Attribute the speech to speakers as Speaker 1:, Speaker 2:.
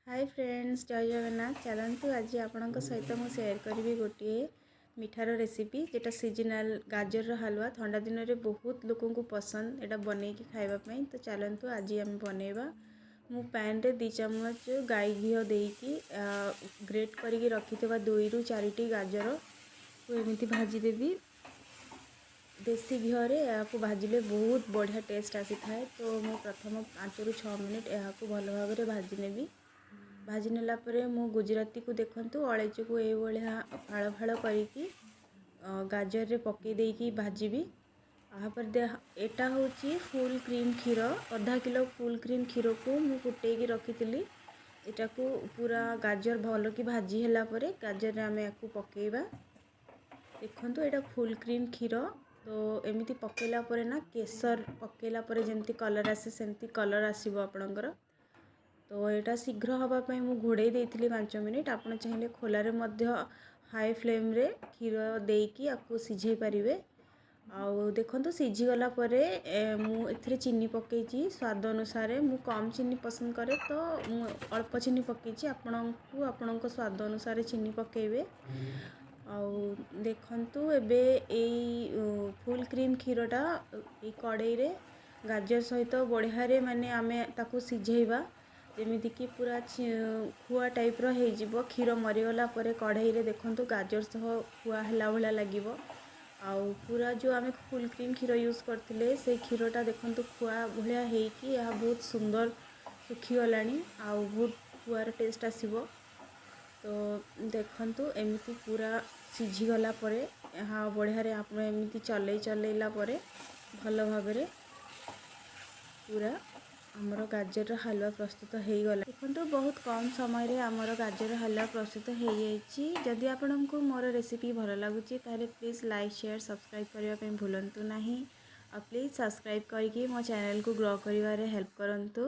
Speaker 1: Hi friends, जय जगन्नाथ। चलतु आज आपण सहित मुझे सेयार करी गोटे मिठार रेसिपी जेटा सीजनाल गाजर हलवा ठंडा दिन में बहुत लोक पसंद एटा बन खावाई। तो चलतु आज आम बनवा। मु पैन रे 2 चम्मच गाई घी देकी ग्रेट करके रखि 2 ରୁ 4टी गाजर को एमती भाजीदेवी। देसी घीरे यहाँ भाजिले बहुत बढ़िया टेस्ट आसी थाए। तो मु प्रथम 5 ରୁ 6 मिनिट यहाँ भल भाव में भाजी नेबी। भाजी नेला परे मु गुजराती को देखंतु अळेची को ए भलिया फाळ फाळ करिकी गाजर रे पके देकी भाजीबी। आ पर दे एटा होची फुल क्रीम क्षीर, आधा किलो फुल क्रीम क्षीर को मु फुटेकी रखितली। एटा को पूरा गाजर भल की भाजी हैला परे गाजर रे आमे याकू पकेइबा। देखंतु एटा फुल क्रीम क्षीर। तो एमिति पकेला परे ना केसर पकेला परे जेमती कलर आसे सेमती कलर आसीबो आपणकर। तो यहाँ शीघ्र हाँपाई मुझे घोड़े देती 5 मिनिट। आप चाहिए खोलारे हाई फ्लेम रे क्षीर देकी आपको सिझे पारे। आउ देखो सीझीगला मुझे चीनी पकई स्वाद अनुसार। मु कम चीनी पसंद करे तो अल्प चीनी पकई। आपण स्वाद अनुसार चीनी पकेबे। आउ देखंतु एबे एई फुल क्रीम क्षीरटा कड़ाई रे गाजर सहित बढ़िया रे माने आमे ताकू सिझेइबा। जेमिति कि पूरा खुआ टाइप रो हो क्षीर मरीगला कढ़ाई रे देखंतु गाजर सह खुआ हैला भला लागिबो। आउ पूरा जो आमे फुल क्रीम क्षीर यूज करथिले से क्षीरटा देखंतु खुआ भलिया हेकी या बहुत सुंदर सुखी गलानी। आउ बहुत खुआर टेस्ट आसीबो। तो देखंतु एमिति पूरा सिझी गला परे यहाँ बढ़िया रे आप एमिति चलैला परे भल भाव में पूरा आमर गाजर हलवा प्रस्तुत हो गला। देखो बहुत कम समय रे आमर गाजर हलवा प्रस्तुत हो जाइए। जदि आपको मोर रेसिपी भल लगुच ताले प्लीज़ लाइक शेयर सब्सक्राइब करने भूलु ना। और प्लीज़ सब्सक्राइब करके मो चैनल को ग्रो कर हेल्प करंतु।